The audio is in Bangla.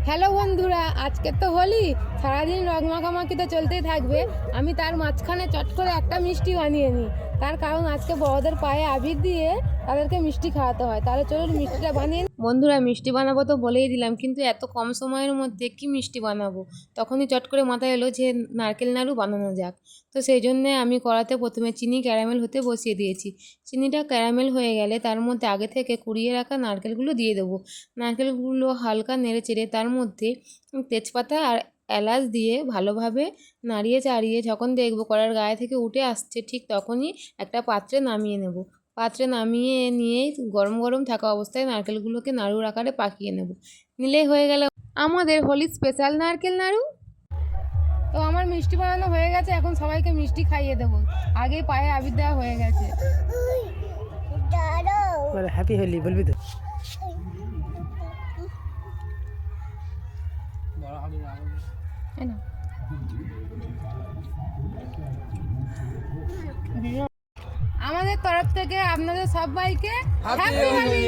হ্যালো বন্ধুরা, আজকে তো হোলি, সারাদিন রং মাখামাখি তো চলতেই থাকবে। আমি তার মাঝখানে চট করে একটা মিষ্টি বানিয়ে নিই। তার কারণ আজকে বড়দের পায়ে আবির দিয়ে তাদেরকে মিষ্টি খাওয়াতে হয়। তাহলে চলুন মিষ্টিটা বানিয়ে নিই। বন্ধুরা, মিষ্টি বানাবো তো বলেই দিলাম, কিন্তু এত কম সময়ের মধ্যে কি মিষ্টি বানাবো? তখনই চট করে মাথায় এলো যে নারকেল নাড়ু বানানো যাক। তো সেই জন্যে আমি কড়াতে প্রথমে চিনি ক্যারামেল হতে বসিয়ে দিয়েছি। চিনিটা ক্যারামেল হয়ে গেলে তার মধ্যে আগে থেকে কুড়িয়ে রাখা নারকেলগুলো দিয়ে দেবো। নারকেলগুলো হালকা নেড়ে চেড়ে তার মধ্যে তেজপাতা আর এলাচ দিয়ে ভালোভাবে নাড়িয়ে চাড়িয়ে যখন দেখবো কড়ার গায়ে থেকে উঠে আসছে, ঠিক তখনই একটা পাত্রে নামিয়ে নেব। পাত্রে নামিয়ে নিয়ে গরম গরম থাকা অবস্থায় নারকেলগুলোকে নাড়ুর আকারে পাকিয়ে নেব। নিলেই হয়ে গেল আমাদের হোলির স্পেশাল নারকেল নাড়ু। তো আমার মিষ্টি বানানো হয়ে গেছে, এখন সবাইকে মিষ্টি খাইয়ে দেবো। আগেই পায়ে আবির দেওয়া হয়ে গেছে। হ্যাপি হোলি বলবি তো? আমাদের তরফ থেকে আপনাদের সবাইকে হ্যাপি হোলি।